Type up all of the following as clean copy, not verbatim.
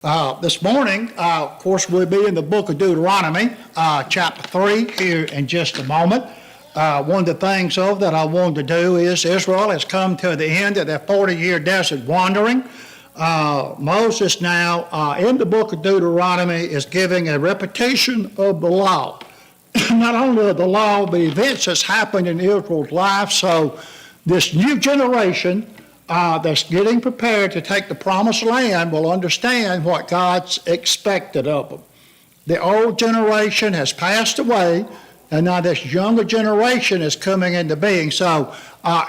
This morning, of course, we'll be in the book of Deuteronomy, chapter 3, here in just a moment. One of the things that I wanted to do is Israel has come to the end of their 40-year desert wandering. Moses now, in the book of Deuteronomy, is giving a repetition of the law. Not only of the law, but events that's happened in Israel's life. So this new generation that's getting prepared to take the promised land will understand what God's expected of them. The old generation has passed away, and now this younger generation is coming into being. So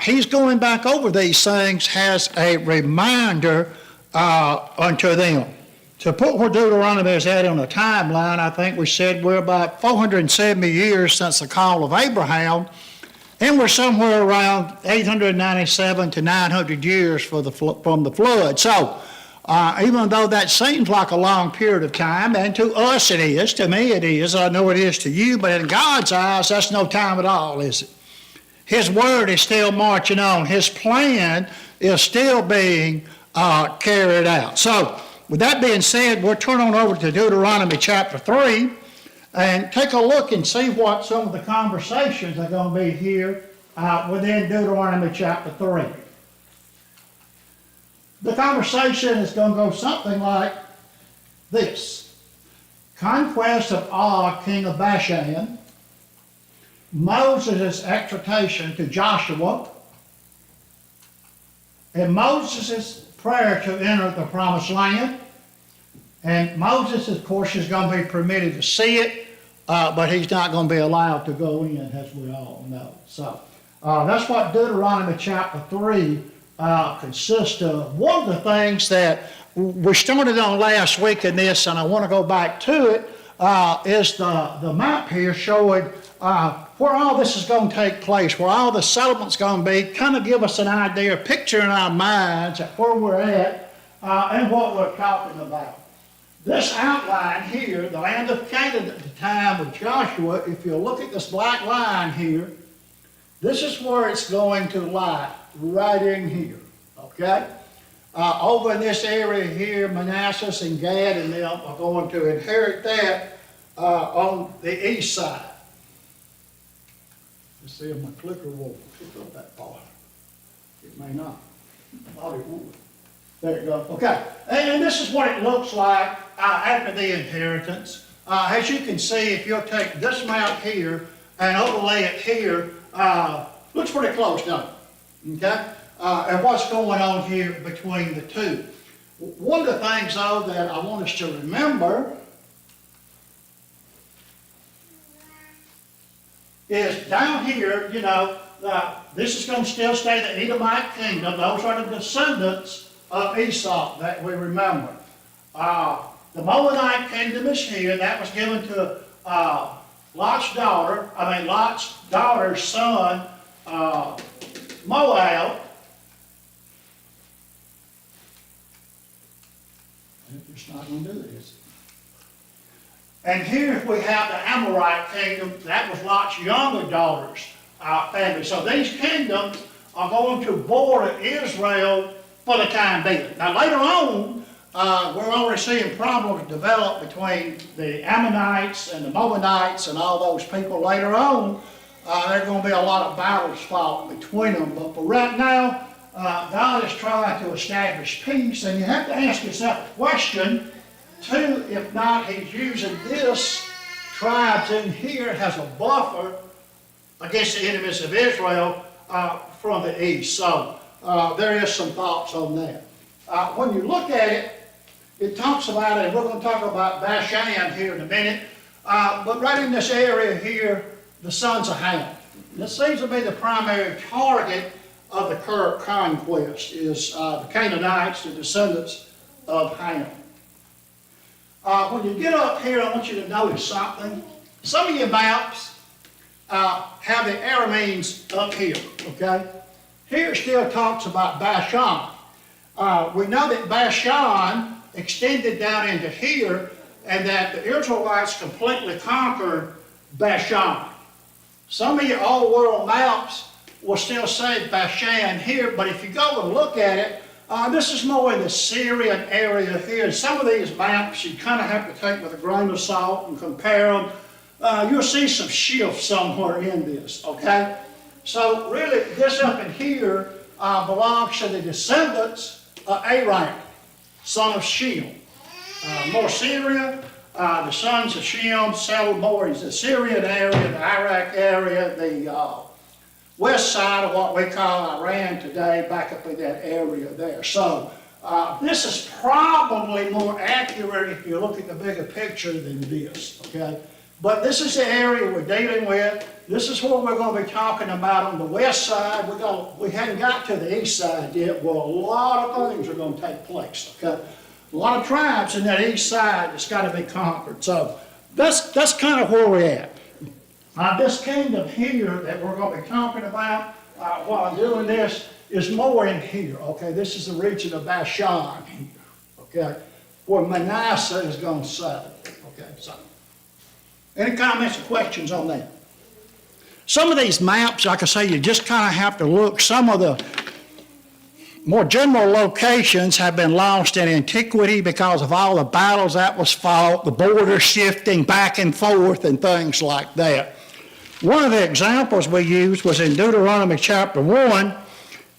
he's going back over these things as a reminder unto them. To put where Deuteronomy is at on a timeline, I think we said we're about 470 years since the call of Abraham, and we're somewhere around 897 to 900 years from the flood. So even though that seems like a long period of time, and to us it is, to me it is, I know it is to you, but in God's eyes, that's no time at all, is it? His word is still marching on. His plan is still being carried out. So with that being said, we'll turn on over to Deuteronomy chapter 3. And take a look and see what some of the conversations are going to be here within Deuteronomy chapter 3. The conversation is going to go something like this. Conquest of Og, king of Bashan, Moses' exhortation to Joshua, and Moses' prayer to enter the promised land. And Moses, of course, is going to be permitted to see it, but he's not going to be allowed to go in, as we all know. So that's what Deuteronomy chapter 3 consists of. One of the things that we started on last week in this, and I want to go back to it, is the map here showing where all this is going to take place, where all the settlement's going to be, kind of give us an idea, a picture in our minds at where we're at and what we're talking about. This outline here, the land of Canaan at the time of Joshua, if you look at this black line here, this is where it's going to lie, right in here, okay? Over in this area here, Manasseh and Gad and them are going to inherit that on the east side. Let's see if my clicker will pick up that part. It may not. I thought it would. There you go. Okay. And this is what it looks like after the inheritance. As you can see, if you'll take this map here and overlay it here, looks pretty close, doesn't it? Okay? And what's going on here between the two. One of the things, though, that I want us to remember is down here, you know, this is going to still stay the Edomite kingdom. Those are the descendants of Esau that we remember. The Moabite kingdom is here. That was given to Lot's daughter's son, Moab. It's not going to do this. And here we have the Amorite kingdom. That was Lot's younger daughter's family. So these kingdoms are going to border Israel for the time being. Now later on, we're already seeing problems develop between the Ammonites and the Moabites and all those people. Later on, there are going to be a lot of battles fought between them. But for right now, God is trying to establish peace, and you have to ask yourself a question, too, if not, he's using this tribes in here as a buffer against the enemies of Israel from the east. So there is some thoughts on that. When you look at it, it talks about it, and we're going to talk about Bashan here in a minute, but right in this area here, the sons of Ham. This seems to be the primary target of the current conquest, is the Canaanites, the descendants of Ham. When you get up here, I want you to notice something. Some of your maps have the Arameans up here, okay? Here it still talks about Bashan. We know that Bashan extended down into here, and that the Israelites completely conquered Bashan. Some of your old world maps will still say Bashan here, but if you go and look at it, This is more in the Syrian area here. Some of these maps you kind of have to take with a grain of salt and compare them. You'll see some shifts somewhere in this, okay? So really, this up in here belongs to the descendants of Aram, son of Shem. More Syria, the sons of Shem settled more in the Syrian area, the Iraq area, the west side of what we call Iran today, back up in that area there. So this is probably more accurate if you look at the bigger picture than this, okay? But this is the area we're dealing with. This is what we're going to be talking about on the west side. We hadn't got to the east side yet, where a lot of things are going to take place, okay? A lot of tribes in that east side that's got to be conquered. So that's kind of where we're at. This kingdom here that we're going to be talking about while I'm doing this is more in here, okay? This is the region of Bashan here, okay? Where Manasseh is going to settle, okay? So, any comments or questions on that? Some of these maps, like I say, you just kind of have to look. Some of the more general locations have been lost in antiquity because of all the battles that was fought, the border shifting back and forth and things like that. One of the examples we used was in Deuteronomy chapter 1.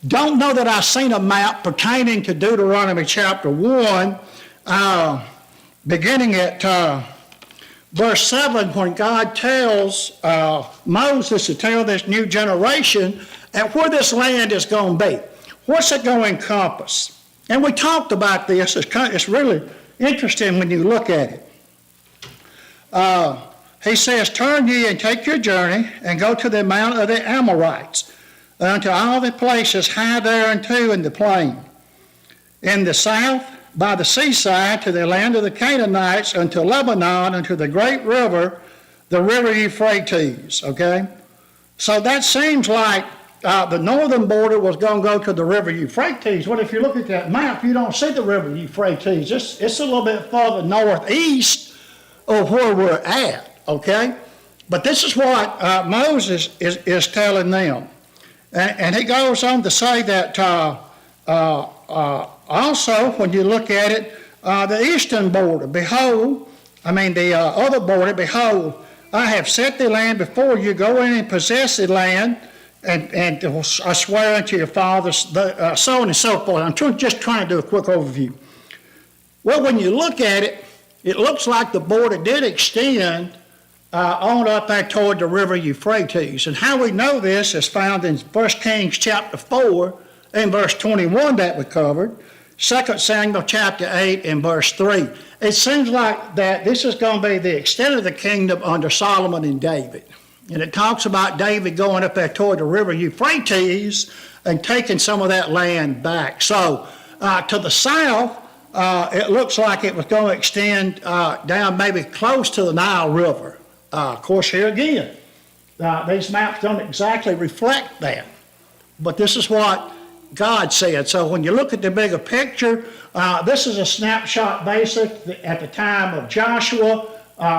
Don't know that I've seen a map pertaining to Deuteronomy chapter 1, beginning at verse 7, when God tells Moses to tell this new generation at where this land is going to be. What's it going to encompass? And we talked about this. It's really interesting when you look at it. He says, turn ye and take your journey and go to the mount of the Amorites, unto all the places high thereunto in the plain. In the south, by the seaside, to the land of the Canaanites, unto Lebanon, unto the great river, the river Euphrates, okay? So that seems like the northern border was going to go to the river Euphrates. Well, if you look at that map, you don't see the river Euphrates. It's a little bit further northeast of where we're at, okay? But this is what Moses is telling them. And he goes on to say that also, when you look at it, the eastern border, the other border, behold, I have set the land before you, go in and possess the land, and I swear unto your fathers, so on and so forth. I'm just trying to do a quick overview. Well, when you look at it, it looks like the border did extend on up there toward the river Euphrates. And how we know this is found in 1 Kings chapter 4 and verse 21 that we covered, 2 Samuel chapter 8 and verse 3. It seems like that this is going to be the extent of the kingdom under Solomon and David. And it talks about David going up there toward the river Euphrates and taking some of that land back. So to the south, it looks like it was going to extend down maybe close to the Nile River. Of course, here again, these maps don't exactly reflect that. But this is what God said. So when you look at the bigger picture, this is a snapshot basic at the time of Joshua,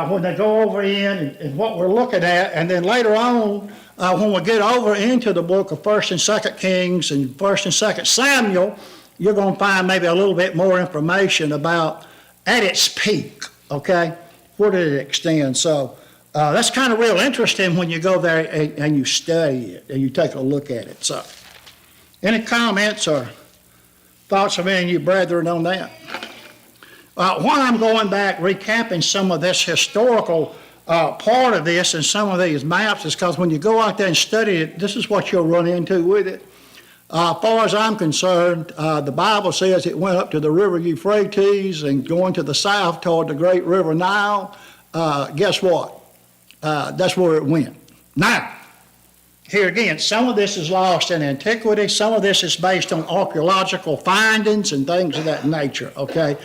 when they go over in and what we're looking at. And then later on, when we get over into the book of 1st and 2nd Kings and 1st and 2nd Samuel, you're going to find maybe a little bit more information about at its peak, okay? Where did it extend? So that's kind of real interesting when you go there and you study it and you take a look at it. So any comments or thoughts of any of you brethren on that? While I'm going back, recapping some of this historical part of this and some of these maps, is because when you go out there and study it, this is what you'll run into with it. As far as I'm concerned, the Bible says it went up to the river Euphrates and going to the south toward the great river Nile. Guess what? That's where it went. Now, here again, some of this is lost in antiquity. Some of this is based on archaeological findings and things of that nature, okay?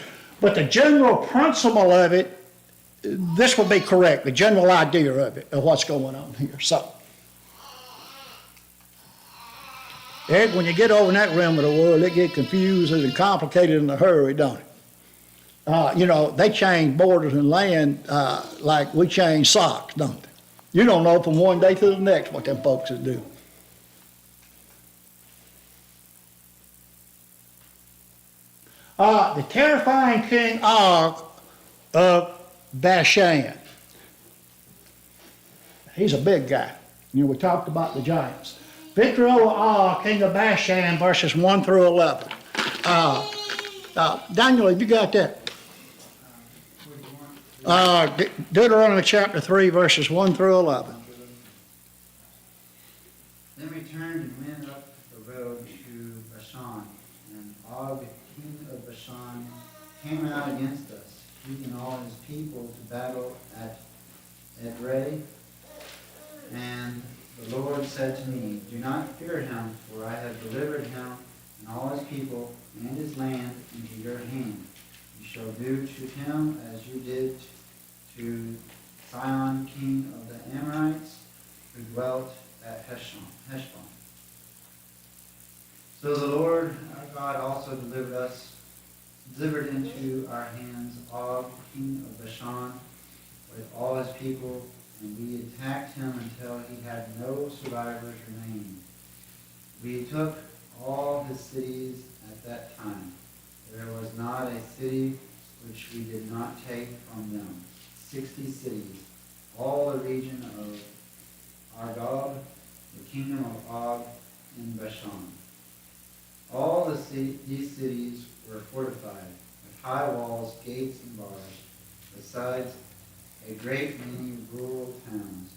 But the general principle of it, this would be correct, the general idea of it, of what's going on here. So, Ed, when you get over in that realm of the world, it gets confused and complicated in a hurry, don't it? They change borders and land like we change socks, don't they? You don't know from one day to the next what them folks do. The terrifying King Og of Bashan. He's a big guy. You know, we talked about the giants. Victory over Og, king of Bashan, verses 1 through 11. Daniel, have you got that? Deuteronomy chapter 3, verses 1 through 11. Then we turned and went up the road to Bashan, and Og, king of Bashan, came out against us, leading all his people to battle at Edrei. And the Lord said to me, do not fear him, for I have delivered him and all his people and his land into your hand. You shall do to him as you did to Sihon, king of the Amorites, who dwelt at Heshbon. So the Lord our God also delivered into our hands Og, king of Bashan, with all his people, and we attacked him until he had no survivors remaining. We took all his cities at that time. There was not a city which we did not take from them. 60 cities, all the region of Argob, the kingdom of Og in Bashan. All these cities were fortified with high walls, gates, and bars, besides a great many rural towns.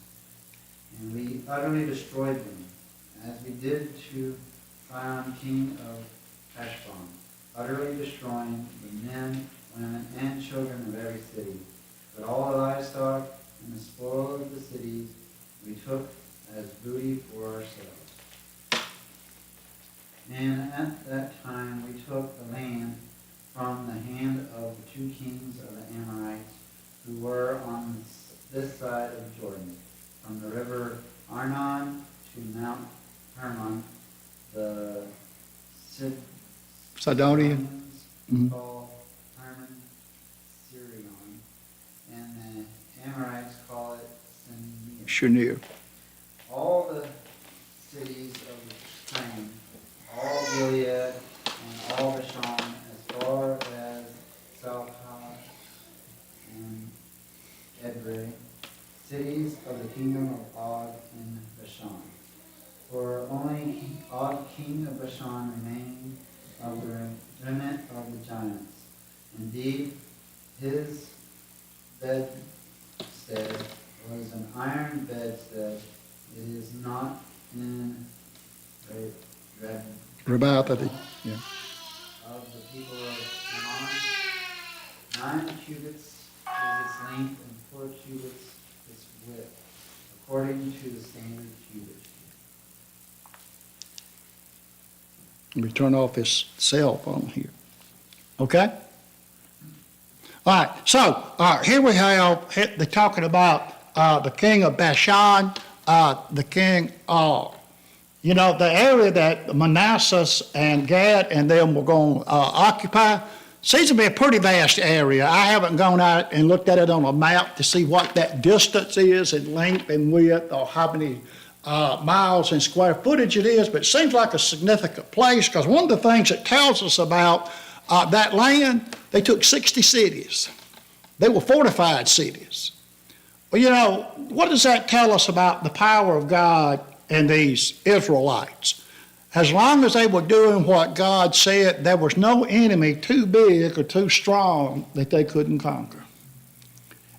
And we utterly destroyed them, as we did to Sihon, king of Heshbon, utterly destroying the men, women, and children of every city. But all the livestock and the spoil of the cities we took as booty for ourselves. And at that time we took the land from the hand of the 2 kings of the Amorites, who were on this side of Jordan, from the river Arnon to Mount Hermon, the Sidonians. call Hermon Sirion, and the Amorites call it Sinir. Shinir. All the cities of the plain, all Gilead, and all Bashan, as far as Salcah and Edrei, cities of the kingdom of Og in Bashan. For only Og, king of Bashan, remained of the remnant of the giants. Indeed, his bedstead was an iron bedstead. It is not in Rabathati. Yeah. of the people of Ammon. 9 cubits is its length, and 4 cubits its width, according to the standard cubit. Let me turn off his cell phone here. Okay? All right, so here we have, they're talking about the king of Bashan, the king of, you know, the area that Manasseh and Gad and them were going to occupy seems to be a pretty vast area. I haven't gone out and looked at it on a map to see what that distance is in length and width, or how many miles and square footage it is, but it seems like a significant place, because one of the things it tells us about that land, they took 60 cities. They were fortified cities. Well, you know, what does that tell us about the power of God and these Israelites? As long as they were doing what God said, there was no enemy too big or too strong that they couldn't conquer.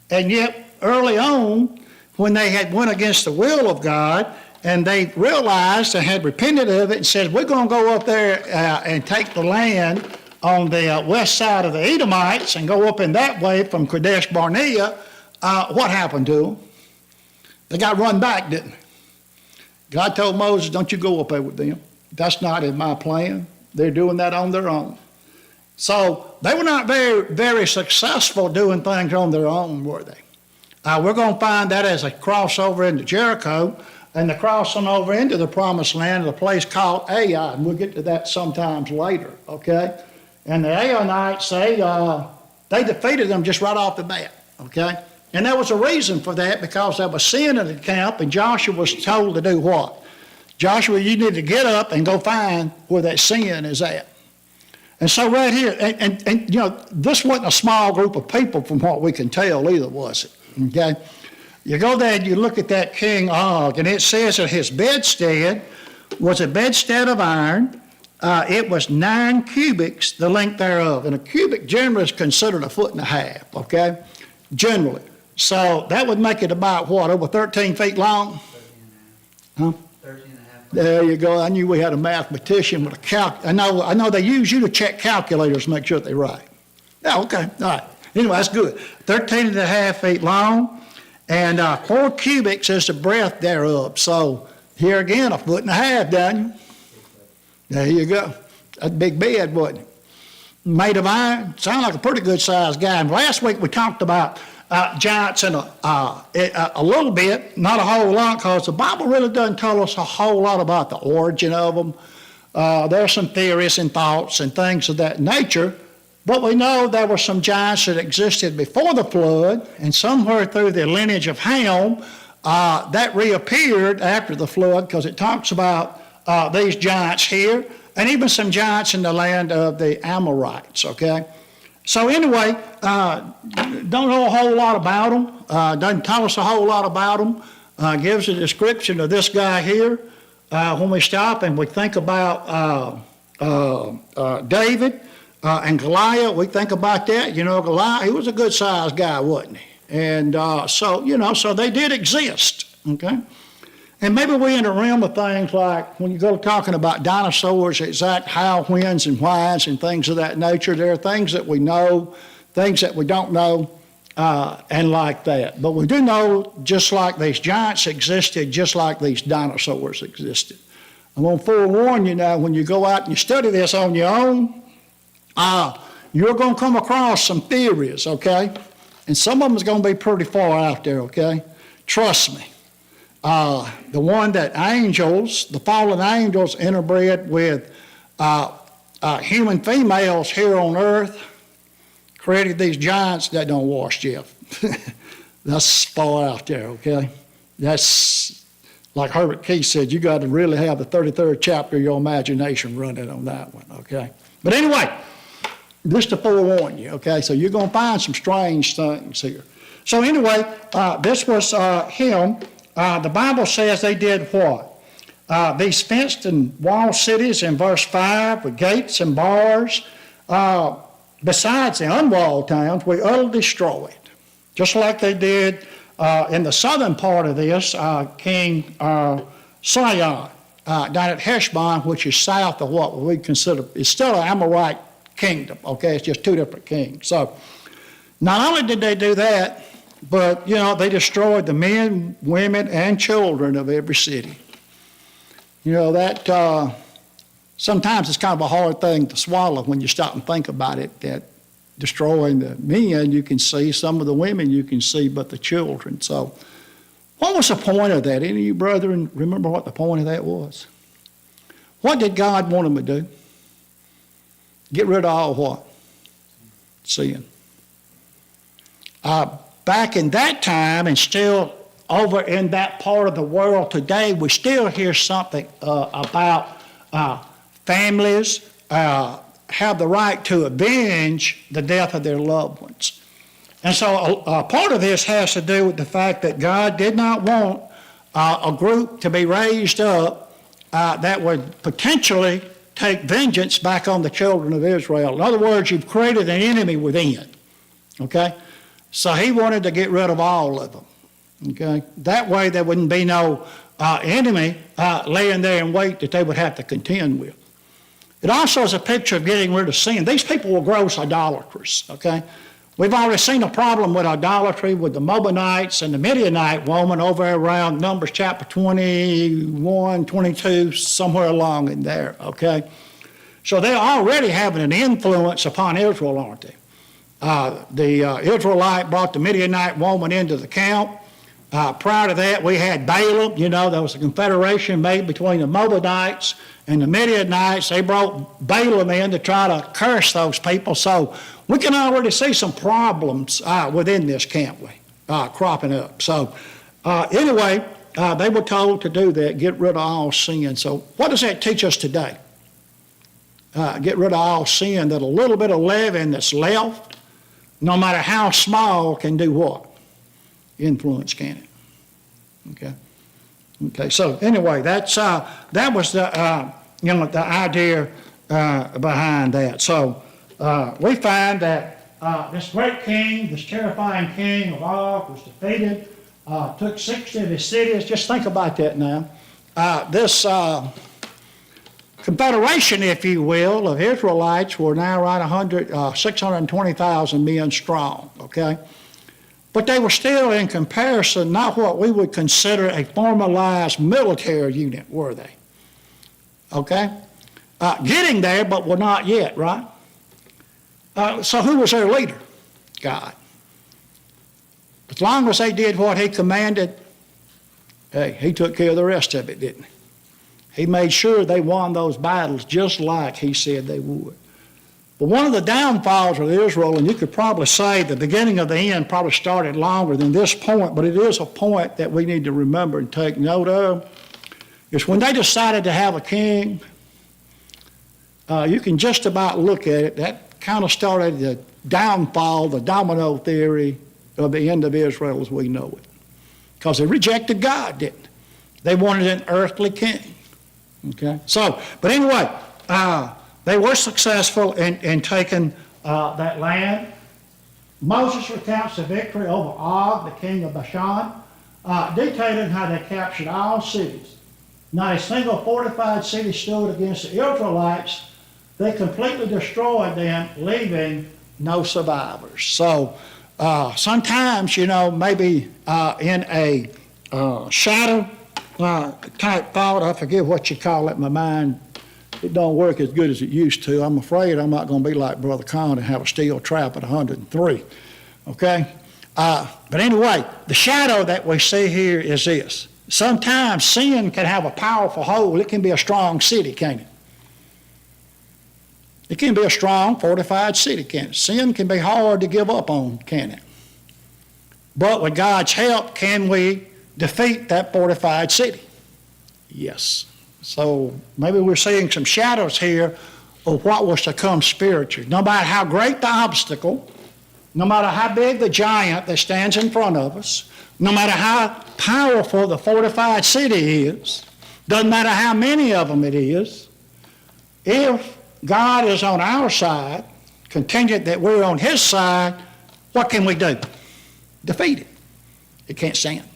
And yet, early on, when they had went against the will of God, and they realized and had repented of it and said, we're going to go up there and take the land on the west side of the Edomites and go up in that way from Kadesh Barnea, what happened to them? They got run back, didn't they? God told Moses, don't you go up there with them. That's not in my plan. They're doing that on their own. So they were not very, very successful doing things on their own, were they? We're going to find that as a crossover into Jericho, and the crossing over into the promised land, a place called Ai, and we'll get to that sometimes later, okay? And the Aonites, they defeated them just right off the bat, okay? And there was a reason for that, because there was sin in the camp, and Joshua was told to do what? Joshua, you need to get up and go find where that sin is at. And so right here, and you know, this wasn't a small group of people from what we can tell either, was it? Okay? You go there and you look at that King Og, and it says that his bedstead was a bedstead of iron. It was 9 cubits, the length thereof. And a cubic generally is considered a foot and a half, okay? Generally. So that would make it about what, over 13 feet long? 13 and a half. Huh? 13 and a half. There you go. I knew we had a mathematician with a I know they use you to check calculators to make sure they're right. Yeah, okay. All right. Anyway, that's good. 13 and a half feet long, and 4 cubits is the breadth thereof. So here again, a foot and a half, Daniel. There you go. That's a big bed, wasn't it? Made of iron. Sound like a pretty good sized guy. And last week we talked about giants in a little bit, not a whole lot, because the Bible really doesn't tell us a whole lot about the origin of them. There are some theories and thoughts and things of that nature, but we know there were some giants that existed before the flood, and somewhere through the lineage of Ham, that reappeared after the flood, because it talks about these giants here, and even some giants in the land of the Amorites, okay? So anyway, don't know a whole lot about them. Doesn't tell us a whole lot about them. Gives a description of this guy here. When we stop and we think about David and Goliath, we think about that. You know, Goliath, he was a good-sized guy, wasn't he? And so, you know, so they did exist, okay? And maybe we're in the realm of things like when you go talking about dinosaurs, exact how, whens, and whys, and things of that nature. There are things that we know, things that we don't know, and like that. But we do know just like these giants existed, just like these dinosaurs existed. I'm going to forewarn you now, when you go out and you study this on your own, you're going to come across some theories, okay? And some of them is going to be pretty far out there, okay? Trust me. The one that angels, the fallen angels, interbred with human females here on earth, created these giants that don't wash, Jeff. That's far out there, okay? That's, like Herbert Keith said, you got to really have the 33rd chapter of your imagination running on that one, okay? But anyway, just to forewarn you, okay? So you're going to find some strange things here. So anyway, this was him. The Bible says they did what? These fenced and walled cities in verse 5 with gates and bars. Besides the unwalled towns, we utterly destroyed. Just like they did in the southern part of this, King Sihon, down at Heshbon, which is south of what we consider, is still an Amorite kingdom, okay? It's just 2 different kings. So not only did they do that, but, you know, they destroyed the men, women, and children of every city. You know, that sometimes it's kind of a hard thing to swallow when you stop and think about it, that destroying the men you can see, some of the women you can see, but the children. So what was the point of that? Any of you brethren remember what the point of that was? What did God want them to do? Get rid of all what? Sin. Back in that time, and still over in that part of the world today, we still hear something about families have the right to avenge the death of their loved ones. And so part of this has to do with the fact that God did not want a group to be raised up that would potentially take vengeance back on the children of Israel. In other words, you've created an enemy within, okay? So he wanted to get rid of all of them, okay? That way there wouldn't be no enemy laying there in wait that they would have to contend with. It also is a picture of getting rid of sin. These people were gross idolaters, okay? We've already seen a problem with idolatry with the Moabites and the Midianite woman over around Numbers chapter 21, 22, somewhere along in there, okay? So they're already having an influence upon Israel, aren't they? The Israelite brought the Midianite woman into the camp. Prior to that, we had Balaam. You know, there was a confederation made between the Moabites and the Midianites. They brought Balaam in to try to curse those people. So we can already see some problems within this, can't we, cropping up. So anyway, they were told to do that, get rid of all sin. So what does that teach us today? get rid of all sin, that a little bit of leaven that's left, no matter how small, can do what? Influence, can it? Okay. Okay. So anyway, that was the the idea behind that. So we find that this great king, this terrifying king of Og, was defeated. Took 60 of his cities. Just think about that now. This confederation, if you will, of Israelites were now right 620,000 men strong, okay? But they were still, in comparison, not what we would consider a formalized military unit, were they? Okay? Getting there, but were not yet, right? So who was their leader? God. As long as they did what he commanded, hey, he took care of the rest of it, didn't he? He made sure they won those battles just like he said they would. But one of the downfalls of Israel, and you could probably say the beginning of the end probably started longer than this point, but it is a point that we need to remember and take note of, is when they decided to have a king, you can just about look at it. That kind of started the downfall, the domino theory of the end of Israel as we know it. Because they rejected God, didn't they? They wanted an earthly king. Okay? So, but anyway, they were successful in taking that land. Moses recounts the victory over Og, the king of Bashan, detailing how they captured all cities. Not a single fortified city stood against the Israelites. They completely destroyed them, leaving no survivors. So, sometimes, maybe in a shadow type thought, I forget what you call it, my mind, it don't work as good as it used to. I'm afraid I'm not going to be like Brother Con and have a steel trap at 103, okay? But anyway, the shadow that we see here is this. Sometimes sin can have a powerful hold. It can be a strong city, can't it? It can be a strong, fortified city, can't it? Sin can be hard to give up on, can't it? But with God's help, can we defeat that fortified city? Yes. So maybe we're seeing some shadows here of what was to come spiritually. No matter how great the obstacle, no matter how big the giant that stands in front of us, no matter how powerful the fortified city is, doesn't matter how many of them it is, if God is on our side, contingent that we're on his side, what can we do? Defeat it. It can't stand.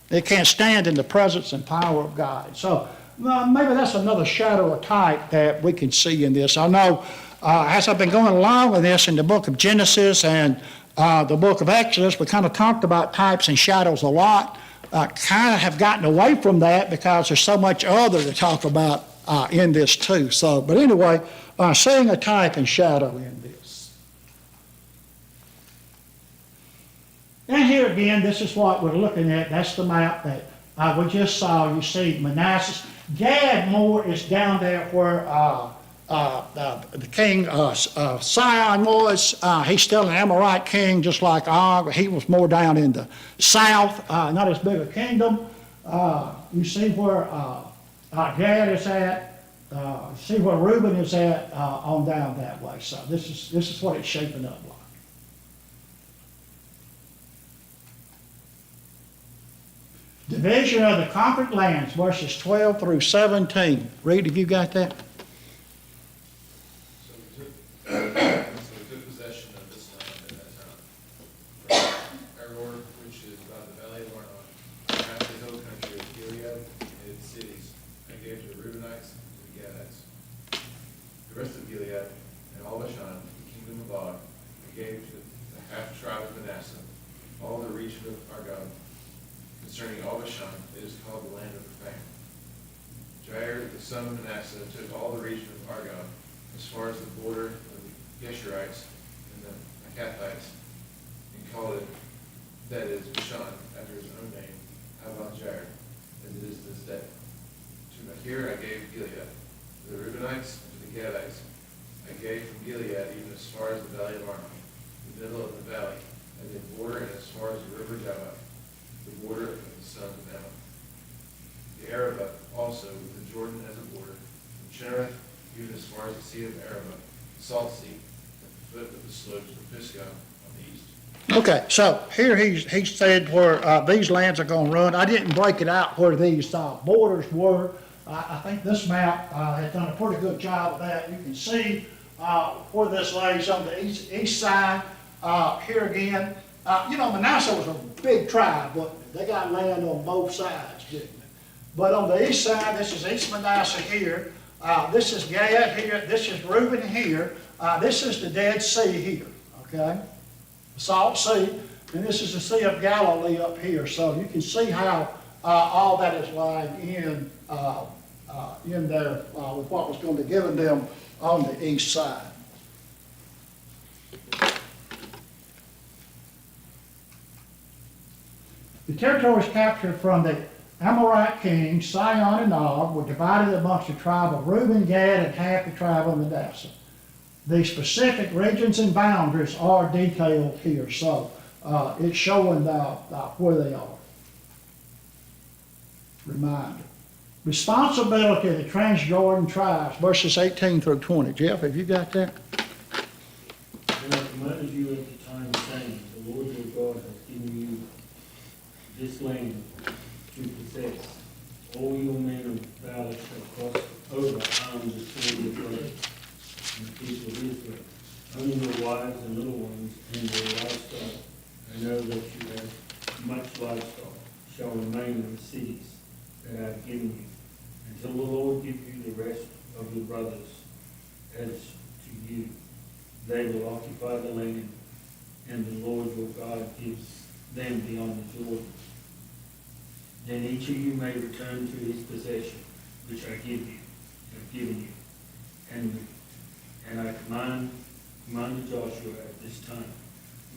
It can't stand in the presence and power of God. So maybe that's another shadow or type that we can see in this. I know as I've been going along with this in the book of Genesis and the book of Exodus, we kind of talked about types and shadows a lot. Kind of have gotten away from that because there's so much other to talk about in this too. So, but anyway, seeing a type and shadow in this. And here again, this is what we're looking at. That's the map that we just saw. You see Manasseh. Gad more is down there where the king Sihon was. He's still an Amorite king, just like Og. He was more down in the south, not as big a kingdom. You see where Gad is at. See where Reuben is at on down that way. So this is what it's shaping up like. Division of the conquered lands, verses 12 through 17. Reed, have you got that? So we took possession of this land at that time. Aror, which is about the valley of Arnon, half the hill country of Gilead and its cities, and gave to the Reubenites and to the Gadites. The rest of Gilead and all Bashan, the kingdom of Og, and gave to the half tribe of Manasseh, all the region of Argob. Concerning all Bashan, it is called the land of Rephaim. Jair, the son of Manasseh, took all the region of Argob, as far as the border of the Geshurites and the Maccathites, and called it, that is, Bashan, after his own name, Havon Jair, as it is this day. To Machir I gave Gilead. To the Reubenites and to the Gadites I gave from Gilead even as far as the valley of Arnon, the middle of the valley, and the border and as far as the river Jabbok, the border of the sons of Ammon. The Arabah also with the Jordan as a border, from Chinnereth even as far as the sea of Salt Sea at the foot of the slopes of Pisgah on the east. Okay, so here he said where these lands are going to run. I didn't break it out where these borders were. I think this map has done a pretty good job of that. You can see where this lays on the east side. Here again, Manasseh was a big tribe, but they got land on both sides, didn't they? But on the east side, this is East Manasseh here. This is Gad here. This is Reuben here. This is the Dead Sea here, okay? The Salt Sea. And this is the Sea of Galilee up here. So you can see how all that is lying in there with what was going to be given them on the east side. The territories captured from the Amorite kings, Sihon and Og, were divided amongst the tribe of Reuben, Gad, and half the tribe of Manasseh. The specific regions and boundaries are detailed here, so it's showing where they are. Reminder. Responsibility of the Transjordan tribes, verses 18 through 20. Jeff, have you got that? And I commanded you at the time, saying, the Lord your God has given you this land to possess. All your men of valor shall cross over armed before your brothers and the people of Israel. Only your wives and little ones and your livestock, I know that you have much livestock, shall remain in the cities that I have given you, until the Lord give you the rest of your brothers as to you. They will occupy the land, and the Lord your God gives them beyond the Jordan. Then each of you may return to his possession, which I have given you. And I commanded Joshua at this time,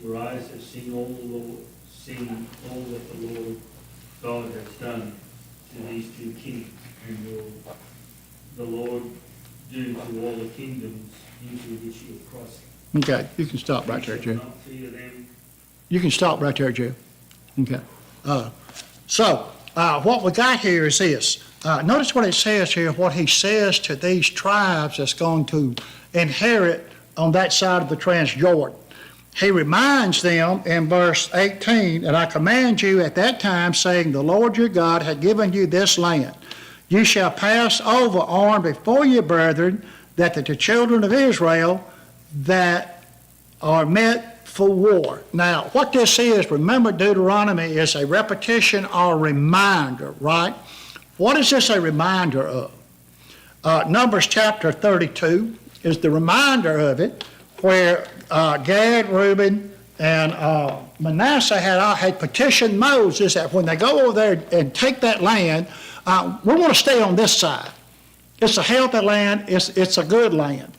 your eyes have seen all that the Lord God has done to these two kings, and will the Lord do to all the kingdoms into which you are crossing. Okay, you can stop right there, Jeff. Not fear them. You can stop right there, Jeff. Okay. So what we got here is this. Notice what it says here, what he says to these tribes that's going to inherit on that side of the Transjordan. He reminds them in verse 18, and I command you at that time, saying, the Lord your God had given you this land. You shall pass over armed before your brethren, that the children of Israel that are met for war. Now, what this is, remember Deuteronomy is a repetition or reminder, right? What is this a reminder of? Numbers chapter 32 is the reminder of it, where Gad, Reuben, and Manasseh had petitioned Moses that when they go over there and take that land, we want to stay on this side. It's a healthy land. It's a good land.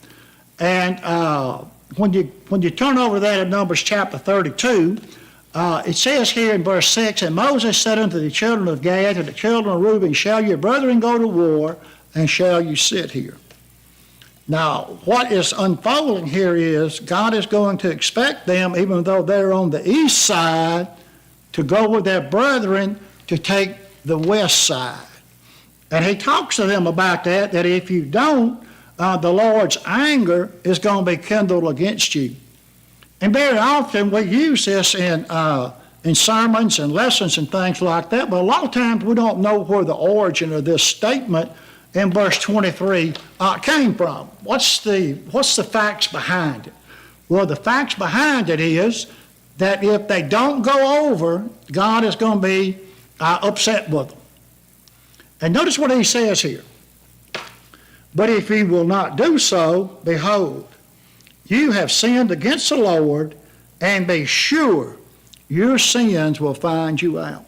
And when you turn over there to Numbers chapter 32, it says here in verse 6, and Moses said unto the children of Gad and the children of Reuben, shall your brethren go to war, and shall you sit here? Now, what is unfolding here is God is going to expect them, even though they're on the east side, to go with their brethren to take the west side. And he talks to them about that if you don't, the Lord's anger is going to be kindled against you. And very often we use this in sermons and lessons and things like that, but a lot of times we don't know where the origin of this statement in verse 23 came from. What's the facts behind it? Well, the facts behind it is that if they don't go over, God is going to be upset with them. And notice what he says here. But if ye will not do so, behold, you have sinned against the Lord, and be sure your sins will find you out.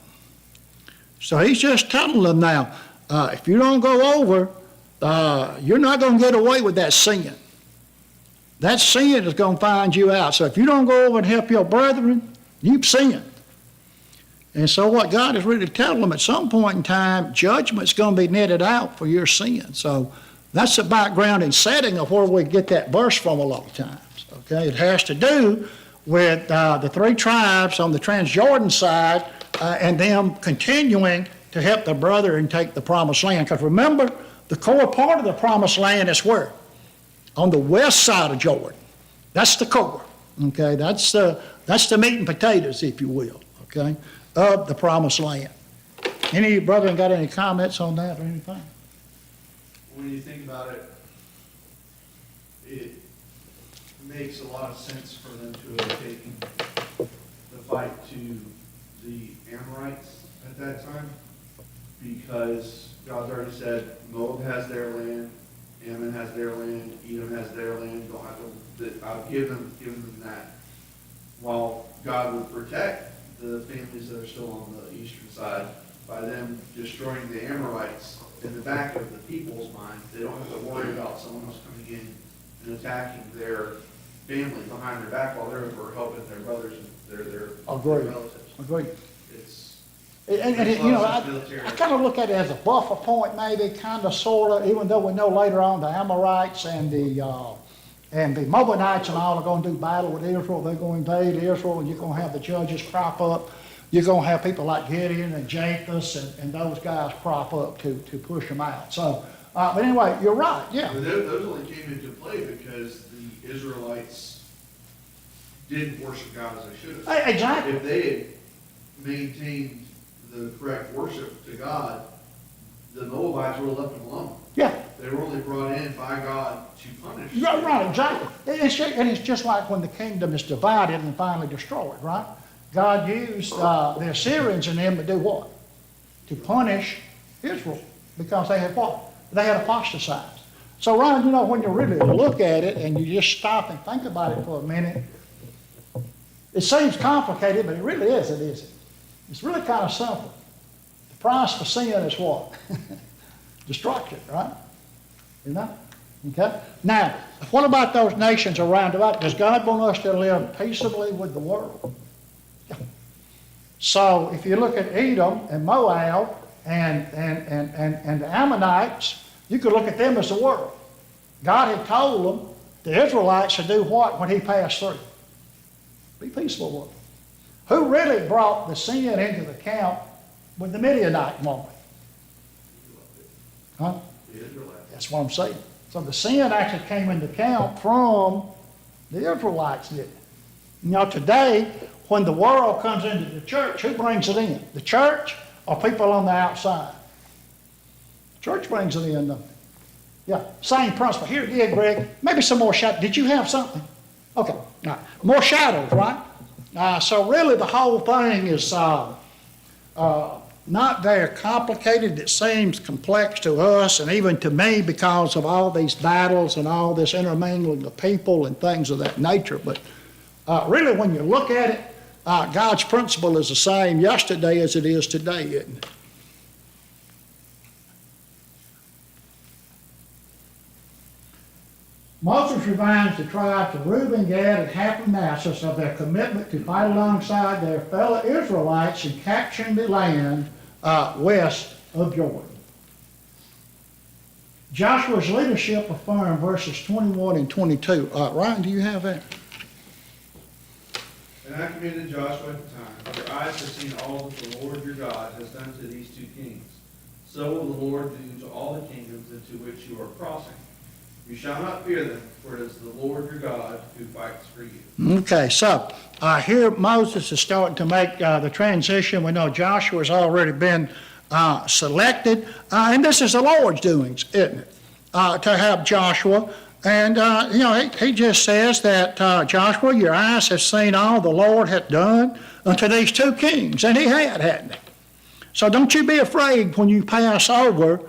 So he's just telling them now, if you don't go over, you're not going to get away with that sin. That sin is going to find you out. So if you don't go over and help your brethren, you've sinned. And so what God is really telling them, at some point in time, judgment's going to be netted out for your sin. So that's the background and setting of where we get that verse from a lot of times. Okay, it has to do with the three tribes on the Transjordan side and them continuing to help their brother and take the promised land. Because remember, the core part of the promised land is where? on the west side of Jordan. That's the core, okay? That's the meat and potatoes, if you will, okay, of the promised land. Any brethren got any comments on that or anything? When you think about it, it makes a lot of sense for them to have taken the fight to the Amorites at that time, because God's already said Moab has their land, Ammon has their land, Edom has their land, don't have to, I'll give them that. While God would protect the families that are still on the eastern side by them destroying the Amorites in the back of the people's mind, they don't have to worry about someone else coming in and attacking their family behind their back while they're over helping their brothers and their Agreed. relatives. Agreed. It's, And, Makes a you know, lot of sense I military. kind of look at it as a buffer point, maybe, kind of, sort of, even though we know later on the Amorites and the Moabites and all are going to do battle with Israel. They're going to invade Israel, and you're going to have the judges crop up. You're going to have people like Gideon and Japheth and those guys crop up to push them out. So, but anyway, you're right, yeah. but those only came into play because the Israelites didn't worship God as they should have. Hey, exactly. If they had maintained the correct worship to God, the Moabites would have left them alone. Yeah. They were only brought in by God to punish. Right, right, exactly. And it's just like when the kingdom is divided and finally destroyed, right? God used the Assyrians and them to do what? To punish Israel, because they had what? They had apostatized. So, Ryan, you know, when you really look at it and you just stop and think about it for a minute, it seems complicated, but it really isn't, is it? It's really kind of simple. The price for sin is what? Destruction, right? Isn't that? Okay? Now, what about those nations around about? Does God want us to live peaceably with the world? Yeah. So, if you look at Edom and Moab and the Ammonites, you could look at them as the world. God had told them, the Israelites, to do what when he passed through? Be peaceful with them. Who really brought the sin into the camp with the Midianite moment? Huh? The Israelites. That's what I'm saying. So the sin actually came into account from the Israelites, did it? You know, today, when the world comes into the church, who brings it in? The church or people on the outside? The church brings it in, though. Yeah, same principle. Here again, Greg, maybe some more shadows. Did you have something? Okay, all right. More shadows, right? So really the whole thing is not very complicated. It seems complex to us and even to me because of all these battles and all this intermingling of people and things of that nature. But really, when you look at it, God's principle is the same yesterday as it is today, isn't it? Moses reminds the tribes of Reuben, Gad, and half of Manasseh of their commitment to fight alongside their fellow Israelites in capturing the land west of Jordan. Joshua's leadership affirmed verses 21 and 22. Ryan, do you have that? And I commanded Joshua at the time, your eyes have seen all that the Lord your God has done to these two kings. So will the Lord do to all the kingdoms into which you are crossing. You shall not fear them, for it is the Lord your God who fights for you. Okay, so here Moses is starting to make the transition. We know Joshua has already been selected, and this is the Lord's doings, isn't it? To have Joshua. And, you know, he just says that, Joshua, your eyes have seen all the Lord hath done unto these two kings. And he had, hadn't he? So don't you be afraid when you pass over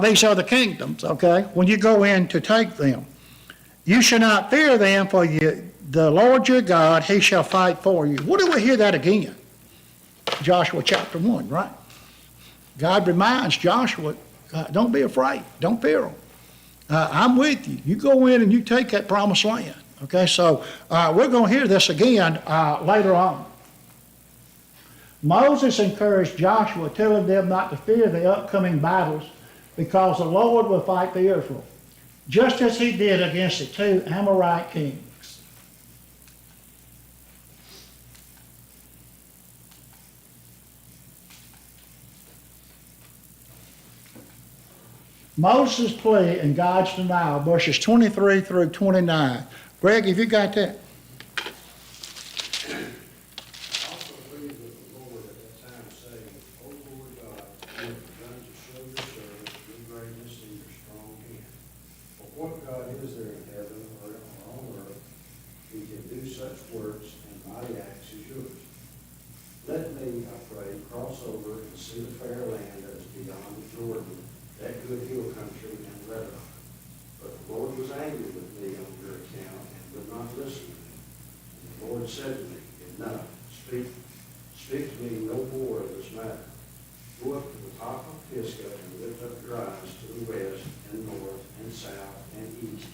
these other kingdoms, okay, when you go in to take them. You shall not fear them, for the Lord your God, he shall fight for you. What do we hear that again? Joshua chapter 1, right? God reminds Joshua, don't be afraid, don't fear them. I'm with you. You go in and you take that promised land. Okay, so we're going to hear this again later on. Moses encouraged Joshua, telling them not to fear the upcoming battles because the Lord will fight for Israel, just as he did against the two Amorite kings. Moses' plea and God's denial, verses 23 through 29. Greg, have you got that? Also pleaded with the Lord at that time, saying, O Lord God, you have begun to show your servant your greatness and your strong hand. For what God is there in heaven or on earth who can do such works and mighty acts as yours? Let me, I pray, cross over and see the fair land that is beyond the Jordan, that good hill country and Lebanon. But the Lord was angry with me on your account and would not listen to me. And the Lord said to me, Enough, speak to me no more of this matter. Go up to the top of Pisgah and lift up your eyes to the west and north and south and east,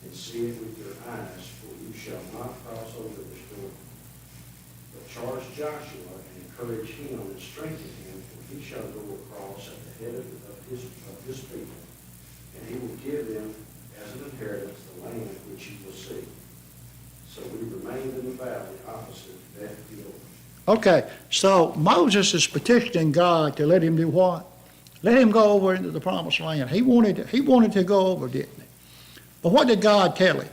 and see it with your eyes, for you shall not cross over this Jordan. But charge Joshua and encourage him and strengthen him, for he shall go across at the head of his people, and he will give them as an inheritance the land which you will see. So we remained in the valley opposite Beth Peor. Okay, so Moses is petitioning God to let him do what? Let him go over into the promised land. He wanted to go over, didn't he? But what did God tell him?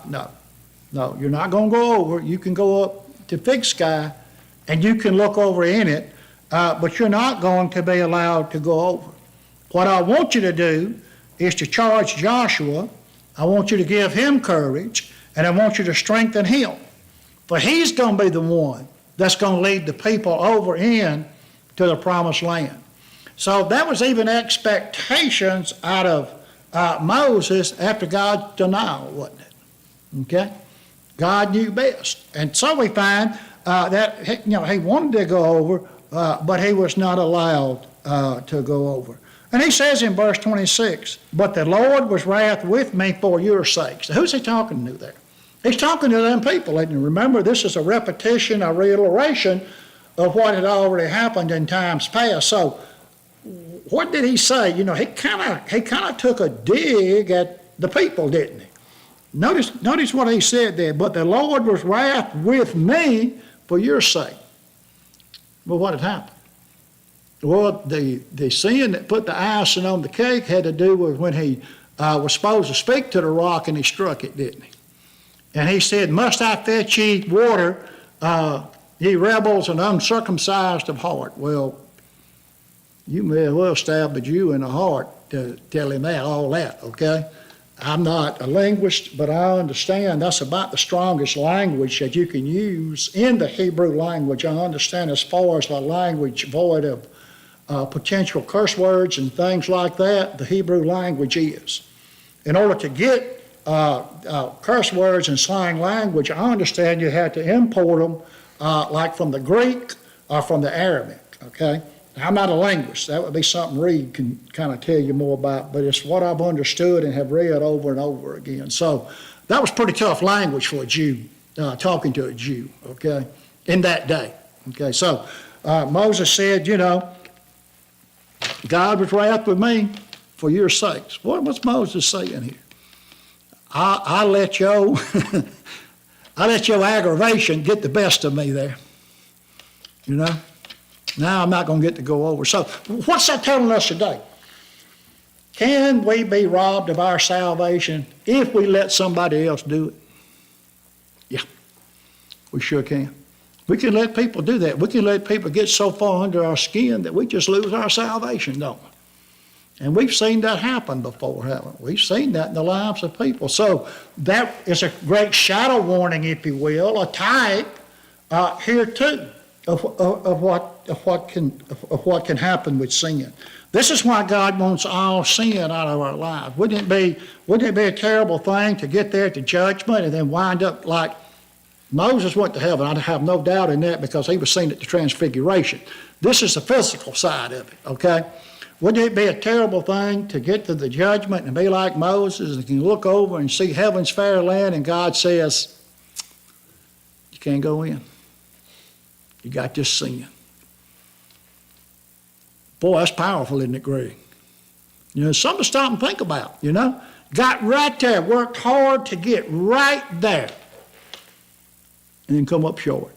No, you're not going to go over. You can go up to Big Sky, and you can look over in it, but you're not going to be allowed to go over. What I want you to do is to charge Joshua. I want you to give him courage, and I want you to strengthen him. For he's going to be the one that's going to lead the people over in to the promised land. So that was even expectations out of Moses after God's denial, wasn't it? Okay? God knew best. And so we find that he wanted to go over, but he was not allowed to go over. And he says in verse 26, but the Lord was wrath with me for your sakes. Who's he talking to there? He's talking to them people. And remember, this is a repetition, a reiteration of what had already happened in times past. So what did he say? He kind of took a dig at the people, didn't he? Notice what he said there. But the Lord was wrath with me for your sake. Well, what had happened? Well, the sin that put the icing on the cake had to do with when he was supposed to speak to the rock and he struck it, didn't he? And he said, must I fetch ye water, ye rebels and uncircumcised of heart? Well, you may as well stab the Jew in the heart to tell him all that, okay? I'm not a linguist, but I understand that's about the strongest language that you can use in the Hebrew language. I understand as far as the language void of potential curse words and things like that, the Hebrew language is. In order to get curse words and slang language, I understand you had to import them like from the Greek or from the Arabic, okay? I'm not a linguist. That would be something Reed can kind of tell you more about, but it's what I've understood and have read over and over again. So that was pretty tough language for a Jew, talking to a Jew, okay, in that day. Okay, so Moses said, God was wrath with me for your sakes. What's Moses saying here? I let your aggravation get the best of me there. Now I'm not going to get to go over. So what's that telling us today? Can we be robbed of our salvation if we let somebody else do it? Yeah, we sure can. We can let people do that. We can let people get so far under our skin that we just lose our salvation, don't we? And we've seen that happen before, haven't we? We've seen that in the lives of people. So that is a great shadow warning, if you will, a type here too of what can happen with sin. This is why God wants all sin out of our lives. Wouldn't it be a terrible thing to get there to judgment and then wind up like Moses went to heaven? I have no doubt in that because he was seen at the transfiguration. This is the physical side of it, okay? Wouldn't it be a terrible thing to get to the judgment and be like Moses and can look over and see heaven's fair land and God says, you can't go in. You got this sin. Boy, that's powerful, isn't it, Greg? Something to stop and think about, Got right there, worked hard to get right there, and then come up short.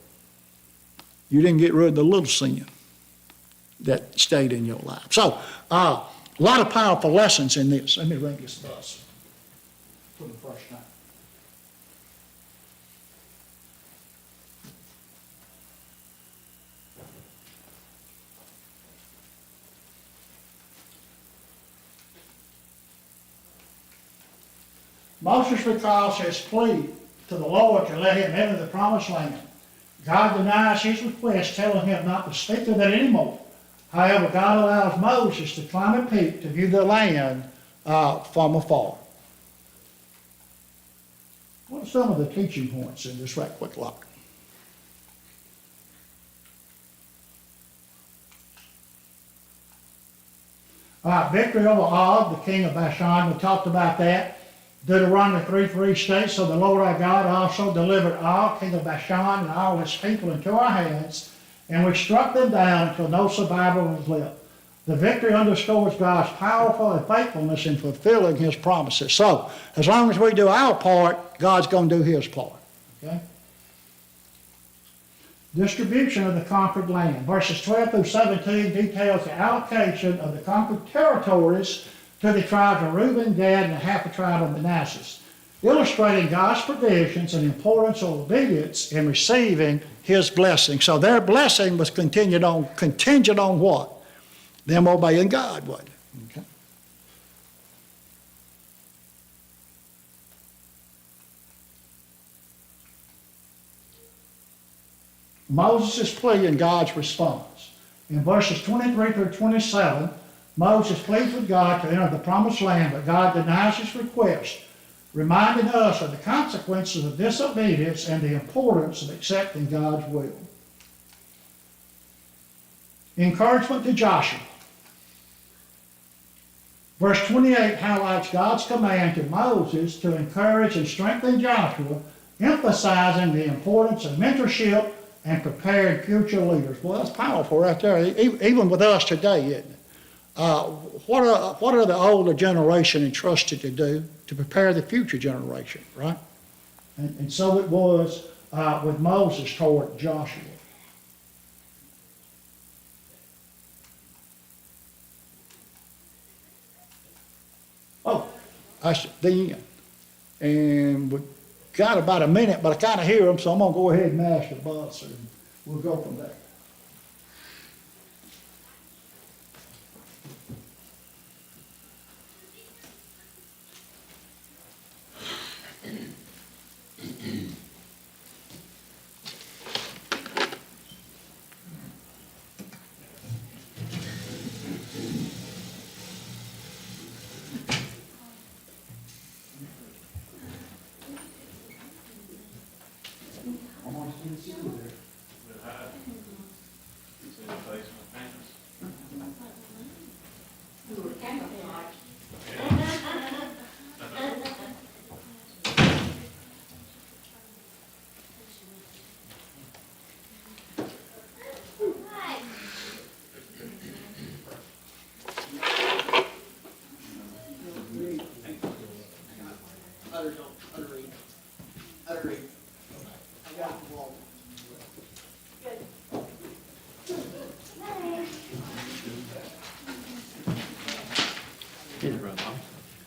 You didn't get rid of the little sin that stayed in your life. So A lot of powerful lessons in this. Let me ring this bus for the first time. Moses recalls his plea to the Lord to let him enter the promised land. God denies his request, telling him not to speak of it anymore. However, God allows Moses to climb a peak to view the land from afar. What are some of the teaching points in this right quick look? Victory over Og, the king of Bashan, we talked about that. Deuteronomy 3:3 states, so the Lord our God also delivered Og, king of Bashan, and all his people into our hands, and we struck them down until no survivor was left. The victory underscores God's powerful and faithfulness in fulfilling his promises. So, as long as we do our part, God's going to do his part. Okay? Distribution of the conquered land. Verses 12 through 17 details the allocation of the conquered territories to the tribes of Reuben, Gad, and half the tribe of Manasseh, illustrating God's provisions and importance of obedience in receiving his blessing. So their blessing was contingent on what? Them obeying God, wasn't it? Okay. Moses' plea and God's response. In verses 23 through 27, Moses pleads with God to enter the promised land, but God denies his request, reminding us of the consequences of disobedience and the importance of accepting God's will. Encouragement to Joshua. Verse 28 highlights God's command to Moses to encourage and strengthen Joshua, emphasizing the importance of mentorship and preparing future leaders. Well, that's powerful right there, even with us today, isn't it? What are the older generation entrusted to do to prepare the future generation, right? And so it was with Moses toward Joshua. Oh, that's the end. And we've got about a minute, but I kind of hear them, so I'm going to go ahead and mash the bus, and we'll go from there.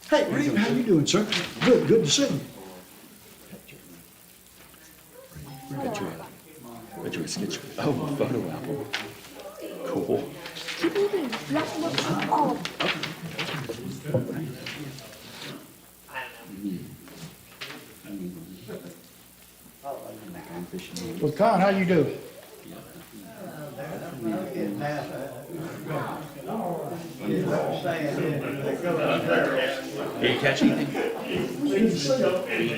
Hey, Reed, how you doing, sir? Good to see you. Bet you a sketch. Oh, a photo album. Cool. Well, Con, how you doing? Did you catch anything?